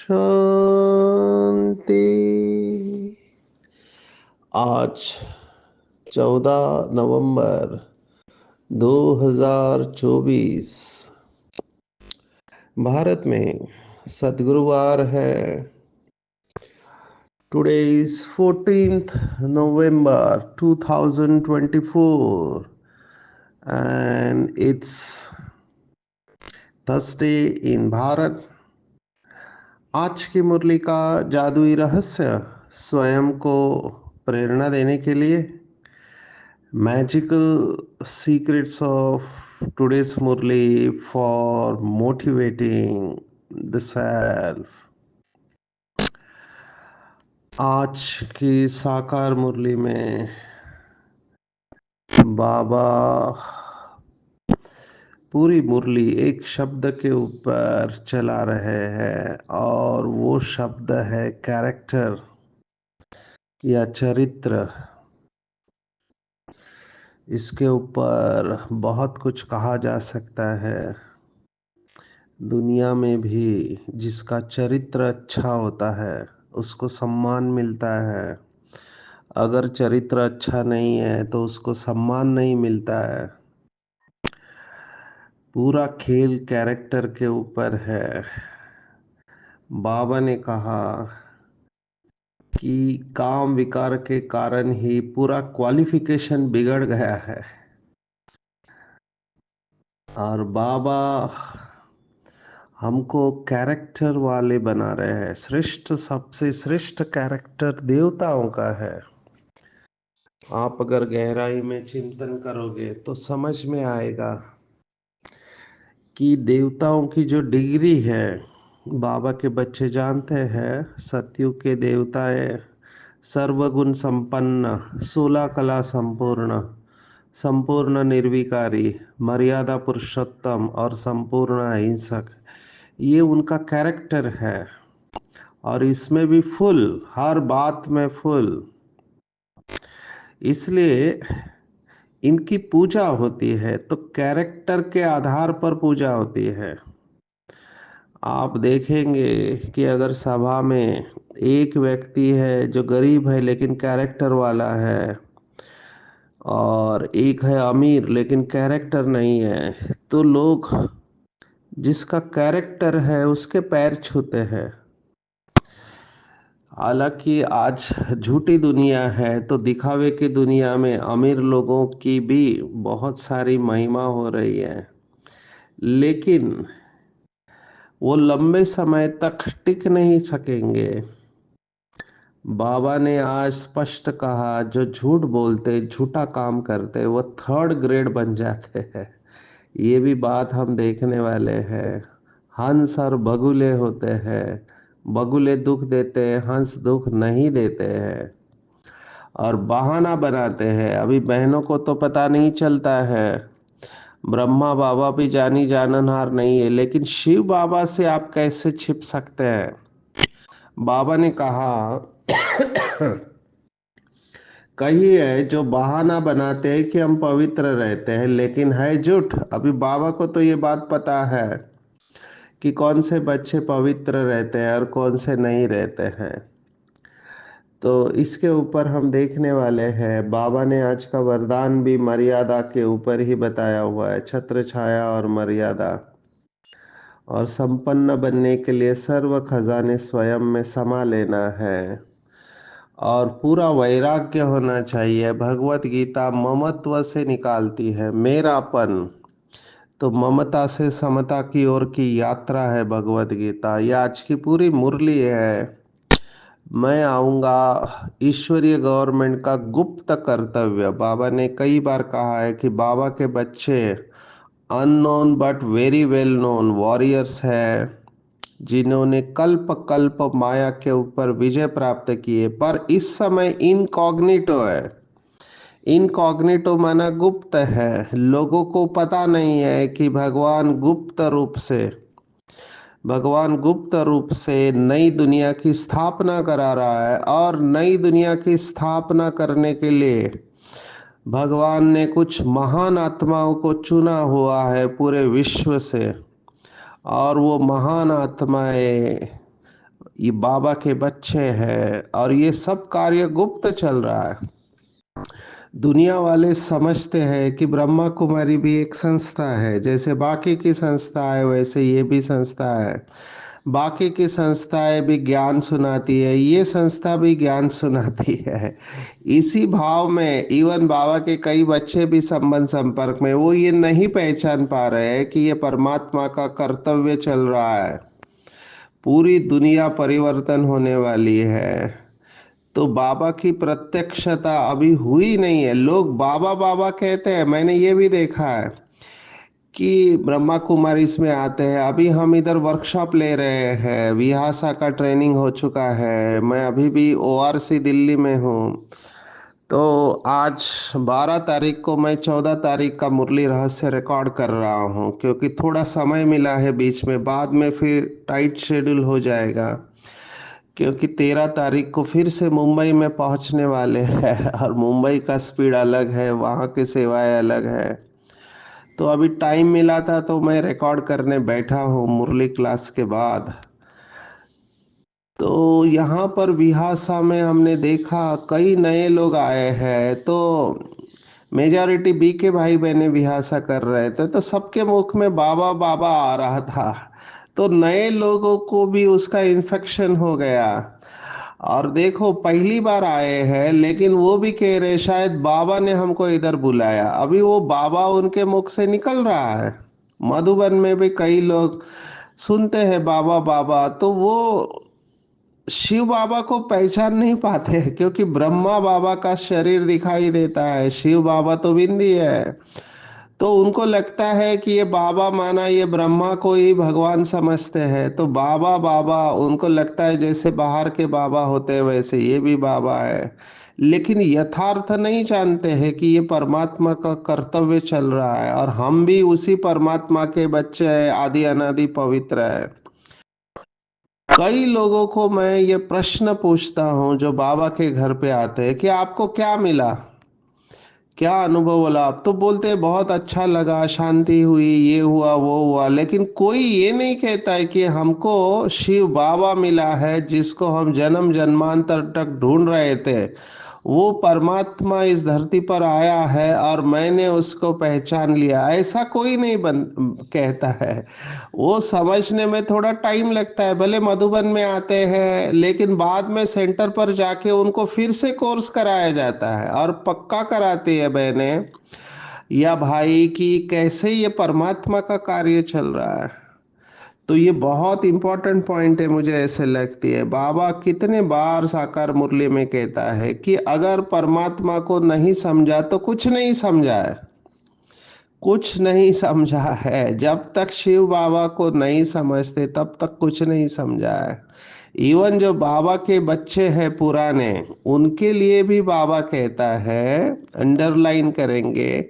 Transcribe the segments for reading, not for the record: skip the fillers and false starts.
शांति। आज 14 नवंबर 2024 भारत में सद्गुरुवार है। Today is 14th November 2024 and it's Thursday in Bharat. आज की मुरली का जादुई रहस्य स्वयं को प्रेरणा देने के लिए magical secrets of today's Murli for motivating the self. आज की साकार मुरली में बाबा पूरी मुरली एक शब्द के ऊपर चला रहे हैं और वो शब्द है कैरेक्टर या चरित्र। इसके ऊपर बहुत कुछ कहा जा सकता है। दुनिया में भी जिसका चरित्र अच्छा होता है उसको सम्मान मिलता है। अगर चरित्र अच्छा नहीं है तो उसको सम्मान नहीं मिलता है। पूरा खेल कैरेक्टर के ऊपर है। बाबा ने कहा कि काम विकार के कारण ही पूरा क्वालिफिकेशन बिगड़ गया है और बाबा हमको कैरेक्टर वाले बना रहे हैं। श्रेष्ठ सबसे श्रेष्ठ कैरेक्टर देवताओं का है। आप अगर गहराई में चिंतन करोगे तो समझ में आएगा कि देवताओं की जो डिग्री है, बाबा के बच्चे जानते हैं सतयुग के देवताएं सर्वगुण संपन्न, 16 कला संपूर्ण, संपूर्ण निर्विकारी, मर्यादा पुरुषोत्तम और संपूर्ण अहिंसक, ये उनका कैरेक्टर है। और इसमें भी फुल, हर बात में फुल। इसलिए इनकी पूजा होती है तो कैरेक्टर के आधार पर पूजा होती है। आप देखेंगे कि अगर सभा में एक व्यक्ति है जो गरीब है लेकिन कैरेक्टर वाला है और एक है अमीर लेकिन कैरेक्टर नहीं है, तो लोग जिसका कैरेक्टर है उसके पैर छूते हैं। हालांकि आज झूठी दुनिया है तो दिखावे की दुनिया में अमीर लोगों की भी बहुत सारी महिमा हो रही है, लेकिन वो लंबे समय तक टिक नहीं सकेंगे। बाबा ने आज स्पष्ट कहा, जो झूठ बोलते, झूठा काम करते, वो थर्ड ग्रेड बन जाते हैं। ये भी बात हम देखने वाले हैं। हंस और बगुले होते हैं। बगुले दुख देते हैं, हंस दुख नहीं देते हैं और बहाना बनाते हैं। अभी बहनों को तो पता नहीं चलता है। ब्रह्मा बाबा भी जानी जाननहार नहीं है, लेकिन शिव बाबा से आप कैसे छिप सकते हैं। बाबा ने कहा कही है जो बहाना बनाते हैं कि हम पवित्र रहते हैं, लेकिन है झूठ। अभी बाबा को तो ये बात पता है कि कौन से बच्चे पवित्र रहते हैं और कौन से नहीं रहते हैं। तो इसके ऊपर हम देखने वाले हैं। बाबा ने आज का वरदान भी मर्यादा के ऊपर ही बताया हुआ है। छत्र छाया और मर्यादा, और संपन्न बनने के लिए सर्व खजाने स्वयं में समा लेना है और पूरा वैराग्य होना चाहिए। भगवत गीता ममत्व से निकालती है, मेरापन। तो ममता से समता की ओर की यात्रा है भगवत गीता। ये आज की पूरी मुरली है। मैं आऊंगा ईश्वरीय गवर्नमेंट का गुप्त कर्तव्य। बाबा ने कई बार कहा है कि बाबा के बच्चे unknown but very well known warriors है, जिन्होंने कल्प कल्प माया के ऊपर विजय प्राप्त किए, पर इस समय इनकॉग्निटो है। इनकॉग्निटो माना गुप्त है, लोगों को पता नहीं है कि भगवान गुप्त रूप से नई दुनिया की स्थापना करा रहा है। और नई दुनिया की स्थापना करने के लिए भगवान ने कुछ महान आत्माओं को चुना हुआ है पूरे विश्व से। और वो महान आत्माएं ये बाबा के बच्चे हैं, और ये सब कार्य गुप्त चल रहा है। दुनिया वाले समझते हैं कि ब्रह्मा कुमारी भी एक संस्था है, जैसे बाकी की संस्था है वैसे ये भी संस्था है। बाकी की संस्थाएं भी ज्ञान सुनाती है, ये संस्था भी ज्ञान सुनाती है। इसी भाव में इवन बाबा के कई बच्चे भी संबंध संपर्क में, वो ये नहीं पहचान पा रहे हैं कि ये परमात्मा का कर्तव्य चल रहा है। पूरी दुनिया परिवर्तन होने वाली है, तो बाबा की प्रत्यक्षता अभी हुई नहीं है। लोग बाबा बाबा कहते हैं, मैंने ये भी देखा है कि ब्रह्मा कुमारी इसमें आते हैं। अभी हम इधर वर्कशॉप ले रहे हैं, विहासा का ट्रेनिंग हो चुका है, मैं अभी भी ओआरसी दिल्ली में हूँ। तो आज 12 तारीख को मैं 14 तारीख का मुरली रहस्य रिकॉर्ड कर रहा हूँ, क्योंकि थोड़ा समय मिला है बीच में, बाद में फिर टाइट शेड्यूल हो जाएगा। क्योंकि 13 तारीख को फिर से मुंबई में पहुंचने वाले हैं, और मुंबई का स्पीड अलग है, वहाँ की सेवाएं अलग है। तो अभी टाइम मिला था तो मैं रिकॉर्ड करने बैठा हूँ मुरली क्लास के बाद। तो यहाँ पर विहासा में हमने देखा कई नए लोग आए हैं, तो मेजॉरिटी बी के भाई बहने विहासा कर रहे थे, तो सबके मुख में बाबा बाबा आ रहा था। तो नए लोगों को भी उसका इन्फेक्शन हो गया। और देखो पहली बार आए हैं, लेकिन वो भी कह रहे शायद बाबा ने हमको इधर बुलाया। अभी वो बाबा उनके मुख से निकल रहा है। मधुबन में भी कई लोग सुनते हैं बाबा बाबा, तो वो शिव बाबा को पहचान नहीं पाते, क्योंकि ब्रह्मा बाबा का शरीर दिखाई देता है, शिव बाबा तो बिंदी है। तो उनको लगता है कि ये बाबा माना ये ब्रह्मा को ही भगवान समझते हैं, तो बाबा बाबा उनको लगता है जैसे बाहर के बाबा होते हैं वैसे ये भी बाबा है। लेकिन यथार्थ नहीं जानते हैं कि ये परमात्मा का कर्तव्य चल रहा है, और हम भी उसी परमात्मा के बच्चे हैं, आदि अनादि पवित्र है। कई लोगों को मैं ये प्रश्न पूछता हूँ जो बाबा के घर पे आते हैं कि आपको क्या मिला, क्या अनुभव बोला। आप तो बोलते हैं बहुत अच्छा लगा, शांति हुई, ये हुआ वो हुआ, लेकिन कोई ये नहीं कहता है कि हमको शिव बाबा मिला है, जिसको हम जन्म जन्मांतर तक ढूंढ रहे थे। वो परमात्मा इस धरती पर आया है और मैंने उसको पहचान लिया, ऐसा कोई नहीं कहता है। वो समझने में थोड़ा टाइम लगता है, भले मधुबन में आते हैं, लेकिन बाद में सेंटर पर जाके उनको फिर से कोर्स कराया जाता है, और पक्का कराती है बहनें या भाई कि कैसे ये परमात्मा का कार्य चल रहा है। तो ये बहुत इंपॉर्टेंट पॉइंट है, मुझे ऐसे लगती है। बाबा कितने बार साकार मुरली में कहता है कि अगर परमात्मा को नहीं समझा तो कुछ नहीं समझा है, कुछ नहीं समझा है। जब तक शिव बाबा को नहीं समझते तब तक कुछ नहीं समझा है। इवन जो बाबा के बच्चे हैं पुराने, उनके लिए भी बाबा कहता है, अंडरलाइन करेंगे,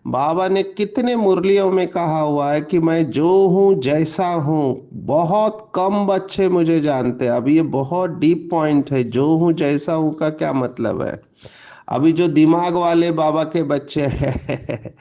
बाबा ने कितने मुरलियों में कहा हुआ है कि मैं जो हूँ जैसा हूँ। बहुत कम बच्चे मुझे जानते हैं। अब ये बहुत डीप पॉइंट है, जो हूँ जैसा हूँ का क्या मतलब है। अभी जो दिमाग वाले बाबा के बच्चे हैं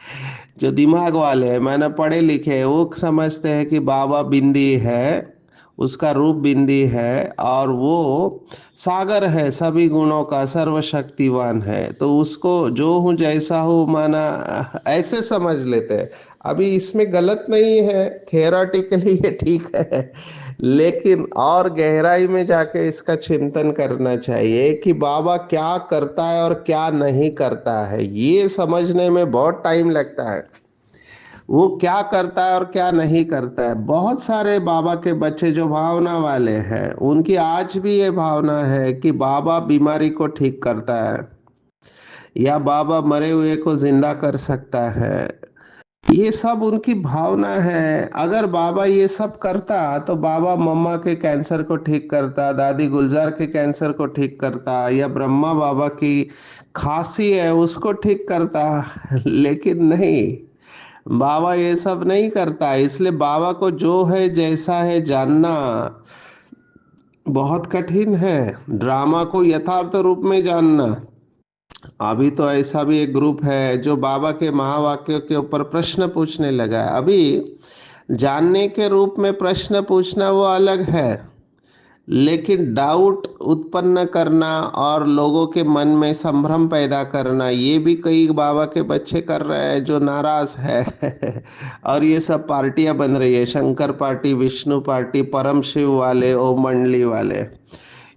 जो दिमाग वाले हैं, मैंने पढ़े लिखे हैं, वो समझते हैं कि बाबा बिंदी है, उसका रूप बिंदी है, और वो सागर है सभी गुणों का, सर्वशक्तिवान है। तो उसको जो हूँ जैसा हूँ माना ऐसे समझ लेते हैं। अभी इसमें गलत नहीं है, थियोरेटिकली ये ठीक है, लेकिन और गहराई में जाके इसका चिंतन करना चाहिए कि बाबा क्या करता है और क्या नहीं करता है। ये समझने में बहुत टाइम लगता है, वो क्या करता है और क्या नहीं करता है। बहुत सारे बाबा के बच्चे जो भावना वाले हैं, उनकी आज भी ये भावना है कि बाबा बीमारी को ठीक करता है, या बाबा मरे हुए को जिंदा कर सकता है। ये सब उनकी भावना है। अगर बाबा ये सब करता तो बाबा मम्मा के कैंसर को ठीक करता, दादी गुलजार के कैंसर को ठीक करता, या ब्रह्मा बाबा की खांसी है उसको ठीक करता। लेकिन नहीं, बाबा ये सब नहीं करता। इसलिए बाबा को जो है जैसा है जानना बहुत कठिन है, ड्रामा को यथार्थ रूप में जानना। अभी तो ऐसा भी एक ग्रुप है जो बाबा के महावाक्यों के ऊपर प्रश्न पूछने लगा है। अभी जानने के रूप में प्रश्न पूछना वो अलग है, लेकिन डाउट उत्पन्न करना और लोगों के मन में संभ्रम पैदा करना, ये भी कई बाबा के बच्चे कर रहे हैं जो नाराज है। और ये सब पार्टियां बन रही है, शंकर पार्टी, विष्णु पार्टी, परम शिव वाले, ओम मंडली वाले।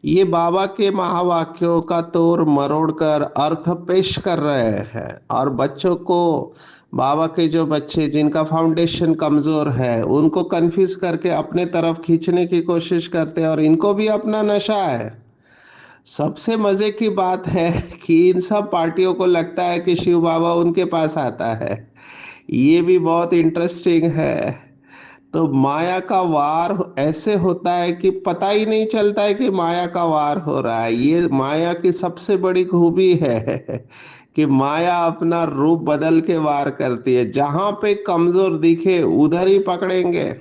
ये बाबा के महावाक्यों का तोड़ मरोड़ कर अर्थ पेश कर रहे हैं, और बच्चों को, बाबा के जो बच्चे जिनका फाउंडेशन कमजोर है उनको कंफ्यूज करके अपने तरफ खींचने की कोशिश करते हैं, और इनको भी अपना नशा है। सबसे मजे की बात है कि इन सब पार्टियों को लगता है कि शिव बाबा उनके पास आता है। ये भी बहुत इंटरेस्टिंग है। तो माया का वार ऐसे होता है कि पता ही नहीं चलता है कि माया का वार हो रहा है। ये माया की सबसे बड़ी खूबी है कि माया अपना रूप बदल के वार करती है, जहां पे कमजोर दिखे उधर ही पकड़ेंगे।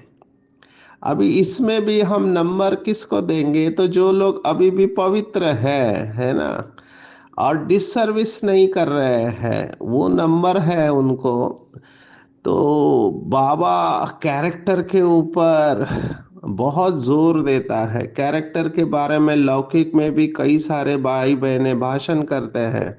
अभी इसमें भी हम नंबर किसको देंगे? तो जो लोग अभी भी पवित्र है ना, और डिसर्विस नहीं कर रहे हैं, वो नंबर है उनको। तो बाबा कैरेक्टर के ऊपर बहुत जोर देता है। कैरेक्टर के बारे में लौकिक में भी कई सारे भाई बहने भाषण करते हैं,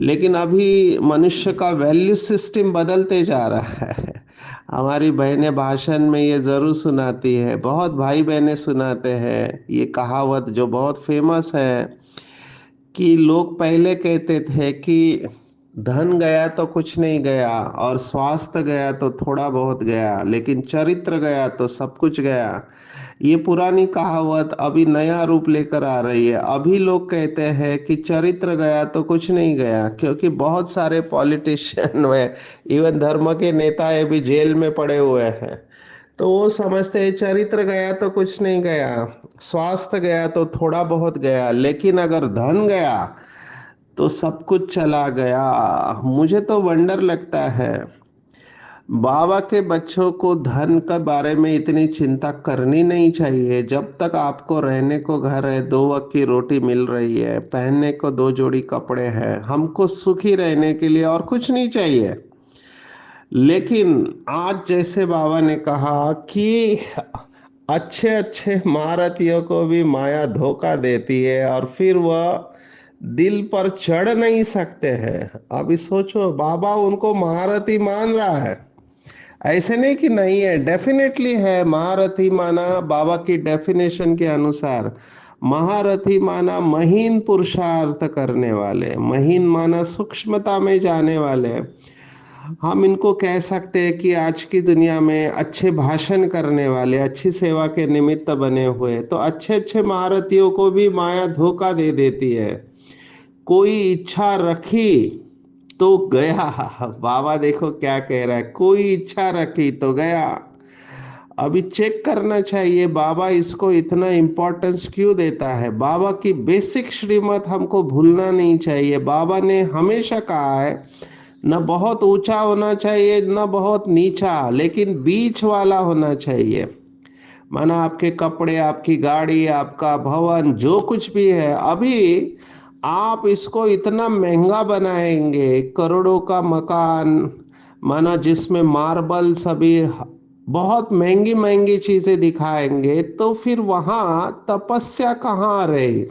लेकिन अभी मनुष्य का वैल्यू सिस्टम बदलते जा रहा है। हमारी बहनें भाषण में ये जरूर सुनाती है, बहुत भाई बहनें सुनाते हैं ये कहावत जो बहुत फेमस है, कि लोग पहले कहते थे कि धन गया तो कुछ नहीं गया, और स्वास्थ्य गया तो थोड़ा बहुत गया, लेकिन चरित्र गया तो सब कुछ गया। ये पुरानी कहावत अभी नया रूप लेकर आ रही है। अभी लोग कहते हैं कि चरित्र गया तो कुछ नहीं गया, क्योंकि बहुत सारे पॉलिटिशियन व इवन धर्म के नेता ये भी जेल में पड़े हुए हैं। तो वो समझते हैं चरित्र गया तो कुछ नहीं गया, स्वास्थ्य गया तो थोड़ा बहुत गया, लेकिन अगर धन गया तो सब कुछ चला गया। मुझे तो वंडर लगता है, बाबा के बच्चों को धन के बारे में इतनी चिंता करनी नहीं चाहिए। जब तक आपको रहने को घर है, दो वक्त की रोटी मिल रही है, पहनने को दो जोड़ी कपड़े हैं, हमको सुखी रहने के लिए और कुछ नहीं चाहिए। लेकिन आज जैसे बाबा ने कहा कि अच्छे अच्छे महारथियों को भी माया धोखा देती है, और फिर वह दिल पर चढ़ नहीं सकते हैं। अभी सोचो, बाबा उनको महारथी मान रहा है, ऐसे नहीं कि नहीं है, डेफिनेटली है। महारथी माना बाबा की डेफिनेशन के अनुसार, महारथी माना महीन पुरुषार्थ करने वाले, महीन माना सूक्ष्मता में जाने वाले। हम इनको कह सकते हैं कि आज की दुनिया में अच्छे भाषण करने वाले, अच्छी सेवा के निमित्त बने हुए। तो अच्छे अच्छे महारथियों को भी माया धोखा दे देती है। कोई इच्छा रखी तो गया। बाबा देखो क्या कह रहा है, कोई इच्छा रखी तो गया। अभी चेक करना चाहिए बाबा इसको इतना इम्पोर्टेंस क्यों देता है। बाबा की बेसिक श्रीमत हमको भूलना नहीं चाहिए। बाबा ने हमेशा कहा है, न बहुत ऊंचा होना चाहिए न बहुत नीचा, लेकिन बीच वाला होना चाहिए। माना आपके कपड़े, आपकी गाड़ी, आपका भवन, जो कुछ भी है, अभी आप इसको इतना महंगा बनाएंगे, करोड़ों का मकान, माना जिसमें मार्बल सभी बहुत महंगी महंगी चीजें दिखाएंगे, तो फिर वहां तपस्या कहाँ रही?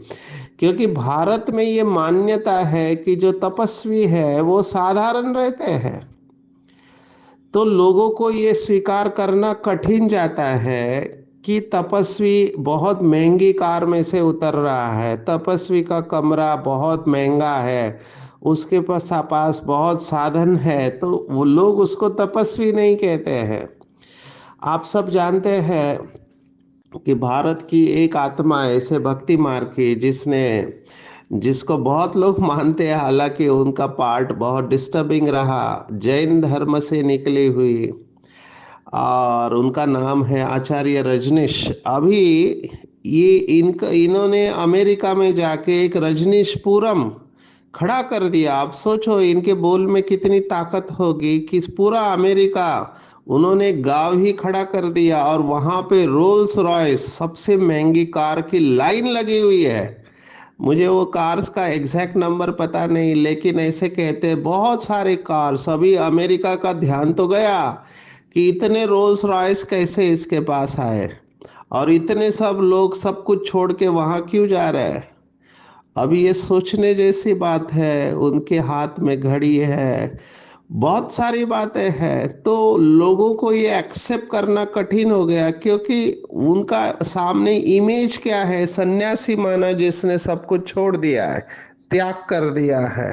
क्योंकि भारत में ये मान्यता है कि जो तपस्वी है वो साधारण रहते हैं। तो लोगों को ये स्वीकार करना कठिन जाता है कि तपस्वी बहुत महंगी कार में से उतर रहा है, तपस्वी का कमरा बहुत महंगा है, उसके पास बहुत साधन है, तो वो लोग उसको तपस्वी नहीं कहते हैं। आप सब जानते हैं कि भारत की एक आत्मा ऐसे भक्ति मार्ग की जिसने जिसको बहुत लोग मानते हैं, हालांकि उनका पार्ट बहुत डिस्टर्बिंग रहा, जैन धर्म से निकली हुई, और उनका नाम है आचार्य रजनीश। अभी ये इनका इन्होंने अमेरिका में जाके एक रजनीशपुरम खड़ा कर दिया। आप सोचो इनके बोल में कितनी ताकत होगी कि पूरा अमेरिका, उन्होंने गांव ही खड़ा कर दिया, और वहां पे रोल्स रॉयस सबसे महंगी कार की लाइन लगी हुई है। मुझे वो कार्स का एग्जैक्ट नंबर पता नहीं, लेकिन ऐसे कहते हैं बहुत सारे कार, सभी अमेरिका का ध्यान तो गया कि इतने रोल्स रॉयस कैसे इसके पास आए, और इतने सब लोग सब कुछ छोड़ के वहां क्यों जा रहे हैं। अभी ये सोचने जैसी बात है। उनके हाथ में घड़ी है, बहुत सारी बातें हैं, तो लोगों को ये एक्सेप्ट करना कठिन हो गया, क्योंकि उनका सामने इमेज क्या है, सन्यासी माना जिसने सब कुछ छोड़ दिया है, त्याग कर दिया है।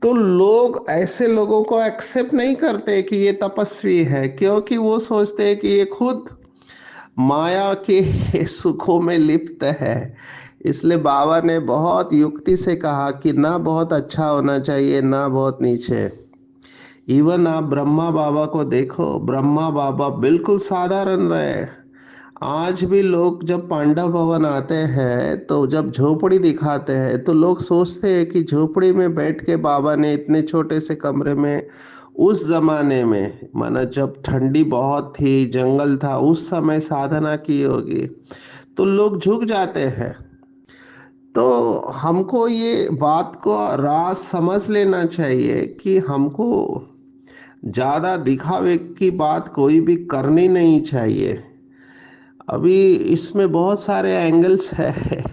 तो लोग ऐसे लोगों को एक्सेप्ट नहीं करते कि ये तपस्वी है, क्योंकि वो सोचते हैं कि ये खुद माया के सुखों में लिप्त है। इसलिए बाबा ने बहुत युक्ति से कहा कि ना बहुत अच्छा होना चाहिए, ना बहुत नीचे। इवन आप ब्रह्मा बाबा को देखो, ब्रह्मा बाबा बिल्कुल साधारण रहे। आज भी लोग जब पांडव भवन आते हैं, तो जब झोपड़ी दिखाते हैं, तो लोग सोचते हैं कि झोपड़ी में बैठ के बाबा ने इतने छोटे से कमरे में, उस जमाने में माना जब ठंडी बहुत थी, जंगल था, उस समय साधना की होगी, तो लोग झुक जाते हैं। तो हमको ये बात को राज समझ लेना चाहिए कि हमको ज्यादा दिखावे की बात कोई भी करनी नहीं चाहिए। अभी इसमें बहुत सारे एंगल्स है।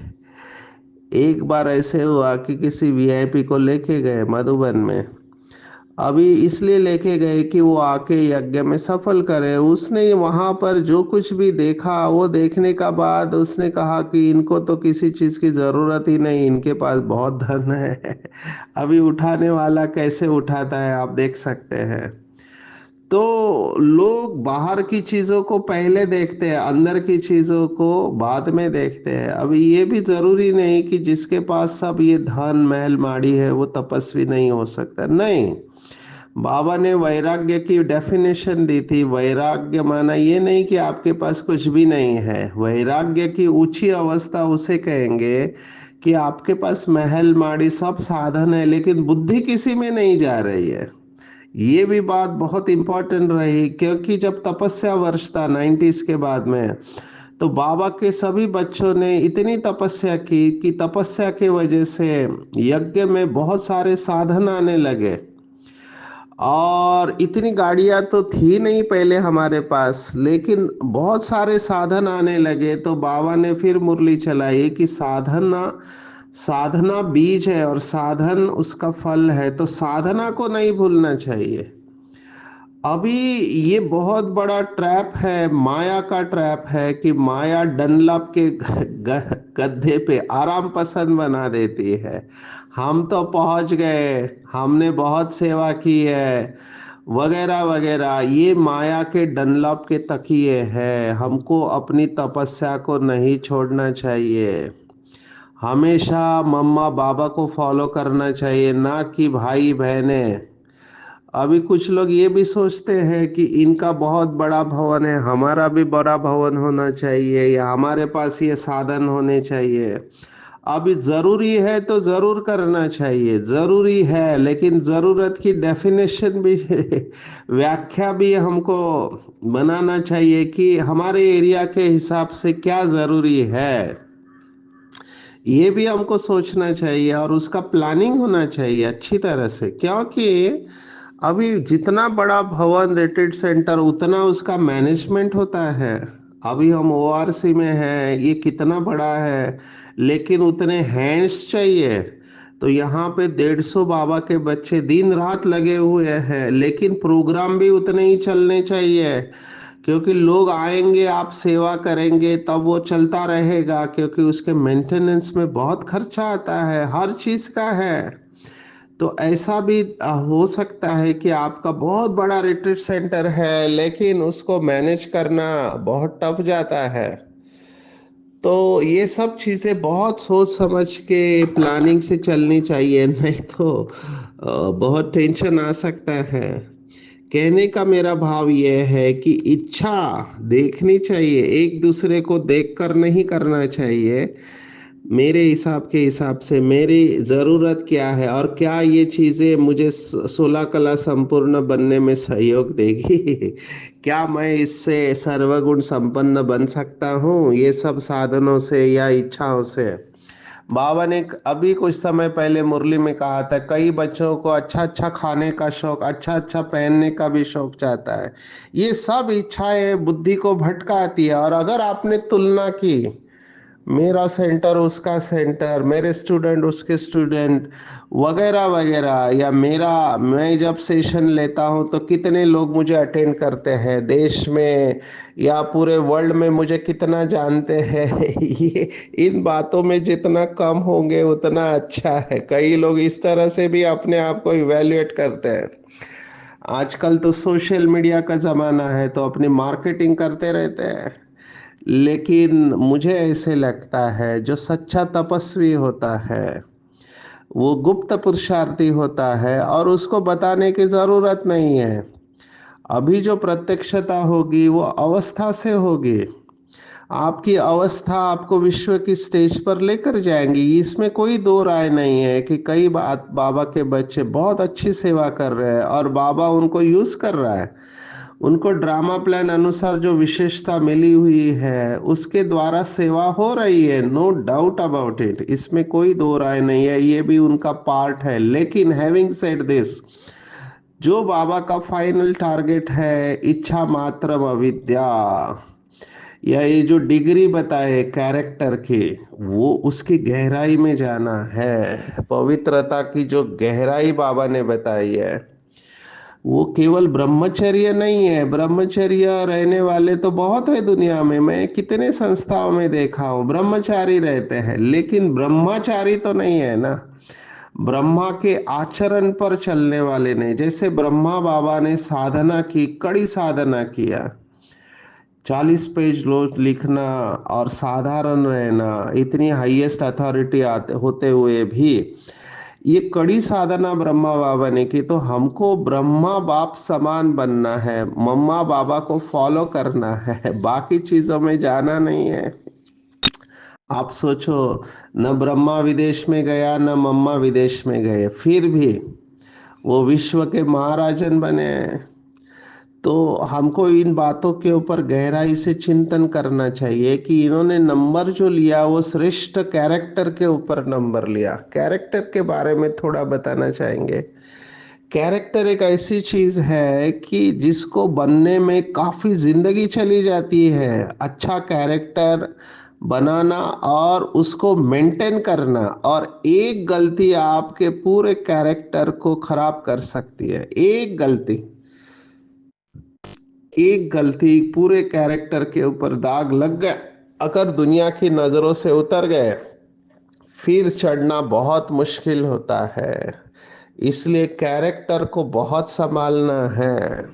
एक बार ऐसे हुआ कि किसी वीआईपी को लेके गए मधुबन में। अभी इसलिए लेके गए कि वो आके यज्ञ में सफल करे। उसने वहां पर जो कुछ भी देखा, वो देखने का बाद उसने कहा कि इनको तो किसी चीज की जरूरत ही नहीं, इनके पास बहुत धन है। अभी उठाने वाला कैसे उठाता है आप देख सकते हैं। तो लोग बाहर की चीजों को पहले देखते हैं, अंदर की चीजों को बाद में देखते हैं। अभी ये भी जरूरी नहीं कि जिसके पास सब ये धन महल माड़ी है वो तपस्वी नहीं हो सकता, नहीं। बाबा ने वैराग्य की डेफिनेशन दी थी। वैराग्य माना ये नहीं कि आपके पास कुछ भी नहीं है। वैराग्य की ऊंची अवस्था उसे कहेंगे कि आपके पास महल माड़ी सब साधन है, लेकिन बुद्धि किसी में नहीं जा रही है। ये भी बात बहुत इंपॉर्टेंट रही, क्योंकि जब तपस्या वर्ष था 90s के बाद में, तो बाबा के सभी बच्चों ने इतनी तपस्या की कि तपस्या की वजह से यज्ञ में बहुत सारे साधन आने लगे। और इतनी गाड़ियां तो थी नहीं पहले हमारे पास, लेकिन बहुत सारे साधन आने लगे। तो बाबा ने फिर मुरली चलाई कि साधना, साधना बीज है और साधन उसका फल है, तो साधना को नहीं भूलना चाहिए। अभी ये बहुत बड़ा ट्रैप है, माया का ट्रैप है, कि माया डनलप के गद्दे पे आराम पसंद बना देती है। हम तो पहुंच गए, हमने बहुत सेवा की है, वगैरह वगैरह। ये माया के डनलप के तकिए हैं। हमको अपनी तपस्या को नहीं छोड़ना चाहिए। हमेशा मम्मा बाबा को फॉलो करना चाहिए, ना कि भाई बहने। अभी कुछ लोग ये भी सोचते हैं कि इनका बहुत बड़ा भवन है, हमारा भी बड़ा भवन होना चाहिए, या हमारे पास ये साधन होने चाहिए। अभी जरूरी है तो जरूर करना चाहिए, जरूरी है, लेकिन जरूरत की डेफिनेशन भी व्याख्या भी हमको बनाना चाहिए कि हमारे एरिया के हिसाब से क्या जरूरी है। ये भी हमको सोचना चाहिए, और उसका प्लानिंग होना चाहिए अच्छी तरह से, क्योंकि अभी जितना बड़ा भवन रिट्रीट सेंटर, उतना उसका मैनेजमेंट होता है। अभी हम ओआरसी में हैं, ये कितना बड़ा है, लेकिन उतने हैंड्स चाहिए। तो यहाँ पे 150 बाबा के बच्चे दिन रात लगे हुए हैं, लेकिन प्रोग्राम भी उतने ही चलने चाहिए, क्योंकि लोग आएंगे, आप सेवा करेंगे, तब वो चलता रहेगा, क्योंकि उसके मेंटेनेंस में बहुत खर्चा आता है, हर चीज का है। तो ऐसा भी हो सकता है कि आपका बहुत बड़ा रिट्रीट सेंटर है, लेकिन उसको मैनेज करना बहुत टफ जाता है। तो ये सब चीजें बहुत सोच समझ के प्लानिंग से चलनी चाहिए, नहीं तो बहुत टेंशन आ सकता है। कहने का मेरा भाव यह है कि इच्छा देखनी चाहिए, एक दूसरे को देखकर नहीं करना चाहिए। मेरे हिसाब से मेरी ज़रूरत क्या है और क्या ये चीज़ें मुझे 16 कला संपूर्ण बनने में सहयोग देगी। क्या मैं इससे सर्वगुण संपन्न बन सकता हूँ ये सब साधनों से या इच्छाओं से। बाबा ने अभी कुछ समय पहले मुरली में कहा था, कई बच्चों को अच्छा अच्छा खाने का शौक, अच्छा अच्छा पहनने का भी शौक चाहता है। ये सब इच्छाएं बुद्धि को भटकाती है। और अगर आपने तुलना की, मेरा सेंटर उसका सेंटर, मेरे स्टूडेंट उसके स्टूडेंट वगैरह वगैरह, या मेरा मैं जब सेशन लेता हूँ तो कितने लोग मुझे अटेंड करते हैं देश में या पूरे वर्ल्ड में, मुझे कितना जानते हैं। ये इन बातों में जितना कम होंगे उतना अच्छा है। कई लोग इस तरह से भी अपने आप को इवेल्युएट करते हैं। आजकल तो सोशल मीडिया का जमाना है तो अपनी मार्केटिंग करते रहते हैं। लेकिन मुझे ऐसे लगता है जो सच्चा तपस्वी होता है वो गुप्त पुरुषार्थी होता है और उसको बताने की जरूरत नहीं है। अभी जो प्रत्यक्षता होगी वो अवस्था से होगी। आपकी अवस्था आपको विश्व की स्टेज पर लेकर जाएंगी, इसमें कोई दो राय नहीं है कि कई बात बाबा के बच्चे बहुत अच्छी सेवा कर रहे हैं और बाबा उनको यूज कर रहा है। उनको ड्रामा प्लान अनुसार जो विशेषता मिली हुई है उसके द्वारा सेवा हो रही है, नो डाउट अबाउट इट, इसमें कोई दो राय नहीं है, ये भी उनका पार्ट है। लेकिन हैविंग सेड दिस, जो बाबा का फाइनल टारगेट है इच्छा मात्र अविद्या, या ये जो डिग्री बताए कैरेक्टर की, वो उसकी गहराई में जाना है। पवित्रता की जो गहराई बाबा ने बताई है वो केवल ब्रह्मचर्य नहीं है। ब्रह्मचर्य रहने वाले तो बहुत है दुनिया में, मैं कितने संस्थाओं में देखा हूं ब्रह्मचारी रहते हैं, लेकिन ब्रह्मचारी तो नहीं है ना। ब्रह्मा के आचरण पर चलने वाले नहीं। जैसे ब्रह्मा बाबा ने साधना की, कड़ी साधना किया, 40 पेज रोज लिखना और साधारण रहना, इतनी हाईएस्ट अथॉरिटी आते होते हुए भी ये कड़ी साधना ब्रह्मा बाबा ने की। तो हमको ब्रह्मा बाप समान बनना है, मम्मा बाबा को फॉलो करना है, बाकी चीजों में जाना नहीं है। आप सोचो, न ब्रह्मा विदेश में गया न मम्मा विदेश में गए, फिर भी वो विश्व के महाराजन बने। तो हमको इन बातों के ऊपर गहराई से चिंतन करना चाहिए कि इन्होंने नंबर जो लिया वो श्रेष्ठ कैरेक्टर के ऊपर नंबर लिया। कैरेक्टर के बारे में थोड़ा बताना चाहेंगे। कैरेक्टर एक ऐसी चीज है कि जिसको बनने में काफी जिंदगी चली जाती है। अच्छा कैरेक्टर बनाना और उसको मेंटेन करना, और एक गलती आपके पूरे कैरेक्टर को खराब कर सकती है। एक गलती पूरे कैरेक्टर के ऊपर दाग लग गया, अगर दुनिया की नजरों से उतर गए, फिर चढ़ना बहुत मुश्किल होता है। इसलिए कैरेक्टर को बहुत संभालना है।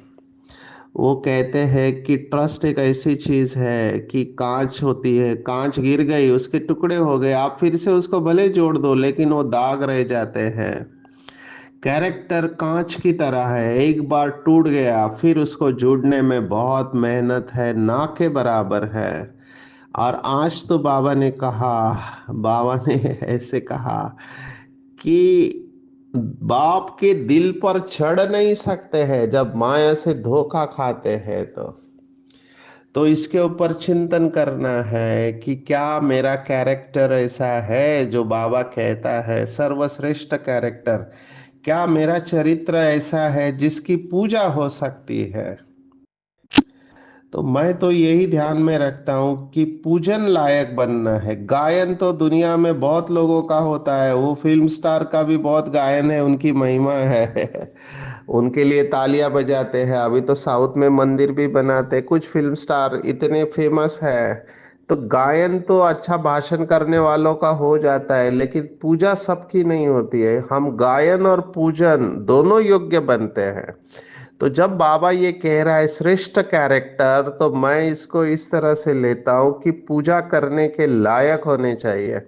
वो कहते हैं कि ट्रस्ट एक ऐसी चीज है कि कांच होती है, कांच गिर गई, उसके टुकड़े हो गए, आप फिर से उसको भले जोड़ दो लेकिन वो दाग रह जाते हैं। कैरेक्टर कांच की तरह है, एक बार टूट गया फिर उसको जोड़ने में बहुत मेहनत है, ना के बराबर है। और आज तो बाबा ने ऐसे कहा कि बाप के दिल पर चढ़ नहीं सकते हैं जब माया से धोखा खाते हैं। तो इसके ऊपर चिंतन करना है कि क्या मेरा कैरेक्टर ऐसा है जो बाबा कहता है सर्वश्रेष्ठ कैरेक्टर। क्या मेरा चरित्र ऐसा है जिसकी पूजा हो सकती है। तो मैं तो यही ध्यान में रखता हूँ कि पूजन लायक बनना है। गायन तो दुनिया में बहुत लोगों का होता है, वो फिल्म स्टार का भी बहुत गायन है, उनकी महिमा है। उनके लिए तालियां बजाते हैं। अभी तो साउथ में मंदिर भी बनाते हैं, कुछ फिल्म स्टार इतने फेमस है। तो गायन तो अच्छा भाषण करने वालों का हो जाता है, लेकिन पूजा सबकी नहीं होती है। हम गायन और पूजन दोनों योग्य बनते हैं। तो जब बाबा ये कह रहा है श्रेष्ठ कैरेक्टर, तो मैं इसको इस तरह से लेता हूं कि पूजा करने के लायक होने चाहिए।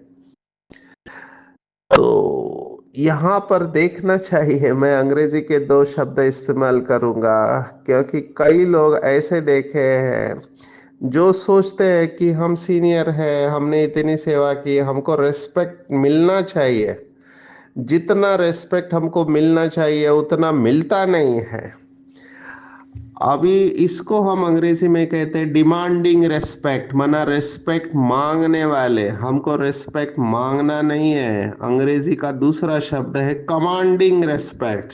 तो यहाँ पर देखना चाहिए, मैं अंग्रेजी के दो शब्द इस्तेमाल करूंगा, क्योंकि कई लोग ऐसे देखे हैं जो सोचते हैं कि हम सीनियर हैं, हमने इतनी सेवा की, हमको रिस्पेक्ट मिलना चाहिए। जितना रिस्पेक्ट हमको मिलना चाहिए उतना मिलता नहीं है। अभी इसको हम अंग्रेजी में कहते हैं डिमांडिंग रेस्पेक्ट, माना रेस्पेक्ट मांगने वाले। हमको रेस्पेक्ट मांगना नहीं है। अंग्रेजी का दूसरा शब्द है कमांडिंग रेस्पेक्ट,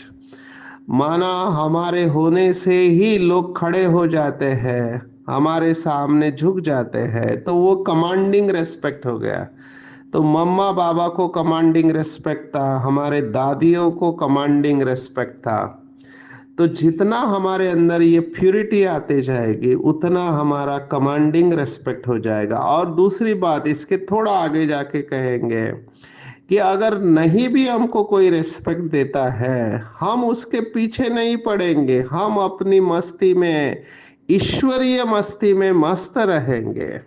माना हमारे होने से ही लोग खड़े हो जाते हैं, हमारे सामने झुक जाते हैं, तो वो कमांडिंग रेस्पेक्ट हो गया। तो मम्मा बाबा को कमांडिंग रेस्पेक्ट था, हमारे दादियों को कमांडिंग रेस्पेक्ट था। तो जितना हमारे अंदर ये प्यूरिटी आते जाएगी उतना हमारा कमांडिंग रेस्पेक्ट हो जाएगा। और दूसरी बात, इसके थोड़ा आगे जाके कहेंगे कि अगर नहीं भी हमको कोई रेस्पेक्ट देता है, हम उसके पीछे नहीं पड़ेंगे, हम अपनी मस्ती में, ईश्वरीय मस्ती में मस्त रहेंगे।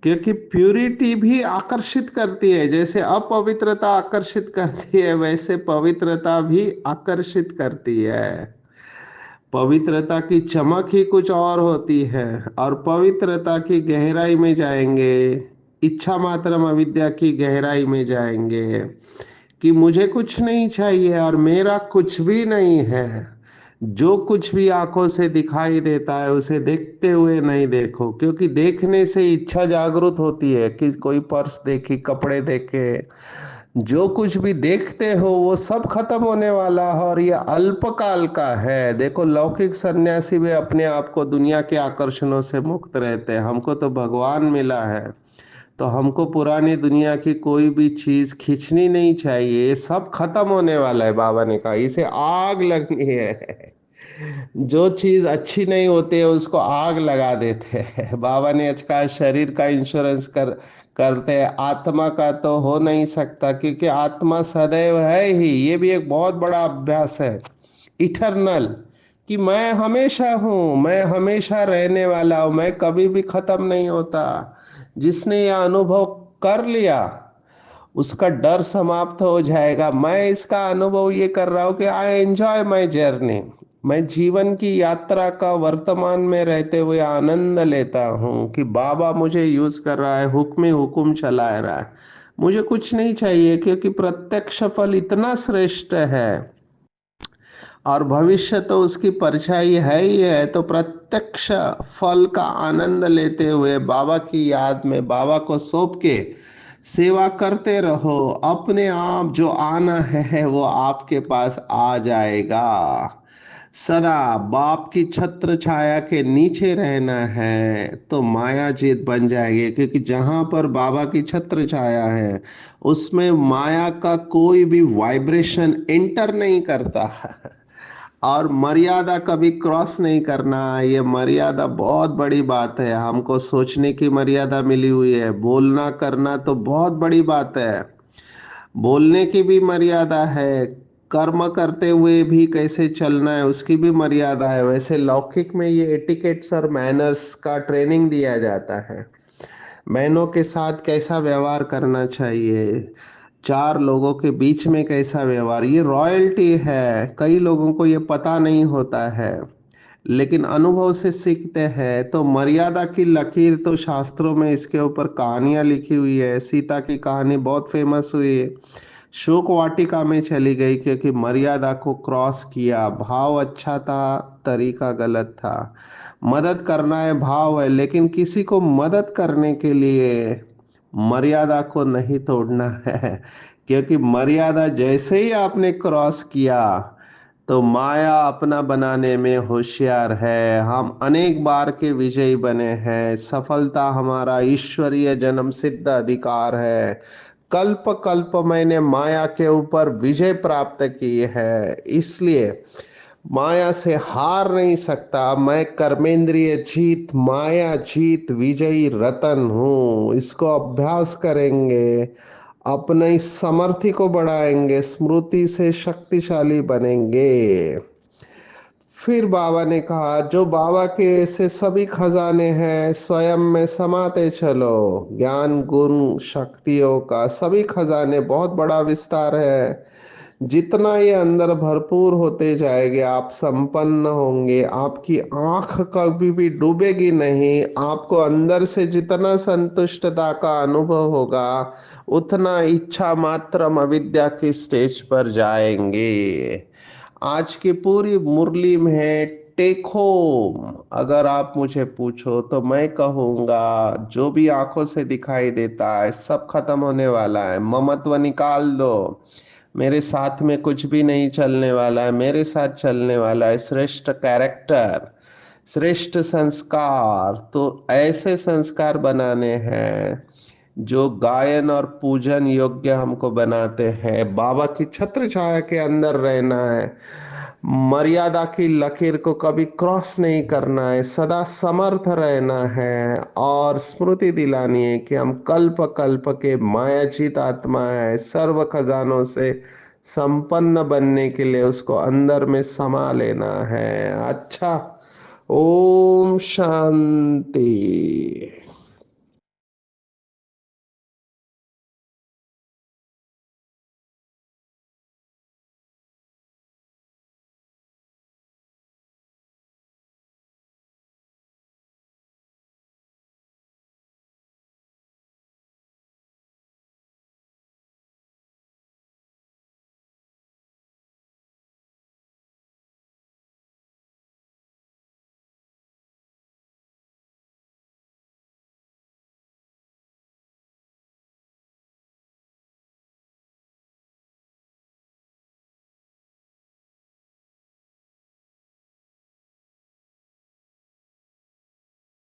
क्योंकि प्यूरिटी भी आकर्षित करती है, जैसे अपवित्रता आकर्षित करती है वैसे पवित्रता भी आकर्षित करती है। पवित्रता की चमक ही कुछ और होती है। और पवित्रता की गहराई में जाएंगे, इच्छा मात्रम अविद्या की गहराई में जाएंगे कि मुझे कुछ नहीं चाहिए और मेरा कुछ भी नहीं है। जो कुछ भी आंखों से दिखाई देता है उसे देखते हुए नहीं देखो, क्योंकि देखने से इच्छा जागृत होती है कि कोई पर्स देखी, कपड़े देखे, जो कुछ भी देखते हो वो सब खत्म होने वाला है और ये अल्पकाल का है। देखो लौकिक सन्यासी भी अपने आप को दुनिया के आकर्षणों से मुक्त रहते हैं, हमको तो भगवान मिला है, तो हमको पुरानी दुनिया की कोई भी चीज खींचनी नहीं चाहिए, ये सब खत्म होने वाला है। बाबा ने कहा इसे आग लगनी है। जो चीज अच्छी नहीं होती है उसको आग लगा देते हैं। बाबा ने आज कहा शरीर का इंश्योरेंस करते हैं, आत्मा का तो हो नहीं सकता, क्योंकि आत्मा सदैव है ही। ये भी एक बहुत बड़ा अभ्यास है, इटरनल, कि मैं हमेशा हूं, मैं हमेशा रहने वाला हूं, मैं कभी भी खत्म नहीं होता। जिसने यह अनुभव कर लिया उसका डर समाप्त हो जाएगा। मैं इसका अनुभव ये कर रहा हूं कि आई एंजॉय माई जर्नी, मैं जीवन की यात्रा का वर्तमान में रहते हुए आनंद लेता हूं कि बाबा मुझे यूज कर रहा है, हुक्म ही हुक्म चला रहा है। मुझे कुछ नहीं चाहिए, क्योंकि प्रत्यक्ष फल इतना श्रेष्ठ है और भविष्य तो उसकी परछाई है ही है। तो प्रत्यक्ष फल का आनंद लेते हुए बाबा की याद में बाबा को सौंप के सेवा करते रहो, अपने आप जो आना है वो आपके पास आ जाएगा। सदा बाप की छत्र छाया के नीचे रहना है तो माया जीत बन जाएगी, क्योंकि जहां पर बाबा की छत्र छाया है उसमें माया का कोई भी वाइब्रेशन एंटर नहीं करता। और मर्यादा कभी क्रॉस नहीं करना, ये मर्यादा बहुत बड़ी बात है। हमको सोचने की मर्यादा मिली हुई है, बोलना करना तो बहुत बड़ी बात है, बोलने की भी मर्यादा है, कर्म करते हुए भी कैसे चलना है उसकी भी मर्यादा है। वैसे लौकिक में ये एटिकेट्स और मैनर्स का ट्रेनिंग दिया जाता है, बहनों के साथ कैसा व्यवहार करना चाहिए, चार लोगों के बीच में कैसा व्यवहार, ये रॉयल्टी है। कई लोगों को ये पता नहीं होता है, लेकिन अनुभव से सीखते हैं। तो मर्यादा की लकीर तो शास्त्रों में इसके ऊपर कहानियां लिखी हुई है। सीता की कहानी बहुत फेमस हुई, शोक वाटिका में चली गई क्योंकि मर्यादा को क्रॉस किया। भाव अच्छा था, तरीका गलत था। मदद करना है भाव है, लेकिन किसी को मदद करने के लिए मर्यादा को नहीं तोड़ना है। क्योंकि मर्यादा जैसे ही आपने क्रॉस किया तो माया अपना बनाने में होशियार है। हम अनेक बार के विजयी बने हैं, सफलता हमारा ईश्वरीय जन्म सिद्ध अधिकार है। कल्प कल्प मैंने माया के ऊपर विजय प्राप्त की है, इसलिए माया से हार नहीं सकता। मैं कर्मेंद्रिय जीत, माया जीत, विजयी रतन हूं। इसको अभ्यास करेंगे, अपने समर्थी को बढ़ाएंगे, स्मृति से शक्तिशाली बनेंगे। फिर बाबा ने कहा, जो बाबा के ऐसे सभी खजाने हैं स्वयं में समाते चलो। ज्ञान गुण शक्तियों का सभी खजाने, बहुत बड़ा विस्तार है। जितना ये अंदर भरपूर होते जाएंगे आप संपन्न होंगे, आपकी आंख कभी भी डूबेगी नहीं। आपको अंदर से जितना संतुष्टता का अनुभव होगा, उतना इच्छा मात्र अविद्या की स्टेज पर जाएंगे। आज की पूरी मुरली में टेक होम अगर आप मुझे पूछो तो मैं कहूंगा, जो भी आंखों से दिखाई देता है सब खत्म होने वाला है। ममत्व निकाल दो। मेरे साथ में कुछ भी नहीं चलने वाला है, मेरे साथ चलने वाला है श्रेष्ठ कैरेक्टर, श्रेष्ठ संस्कार। तो ऐसे संस्कार बनाने हैं जो गायन और पूजन योग्य हमको बनाते हैं। बाबा की छत्र छाया के अंदर रहना है। मर्यादा की लकीर को कभी क्रॉस नहीं करना है, सदा समर्थ रहना है और स्मृति दिलानी है कि हम कल्प कल्प के मायाजीत आत्मा है। सर्व खजानों से संपन्न बनने के लिए उसको अंदर में समा लेना है। अच्छा, ओम शांति।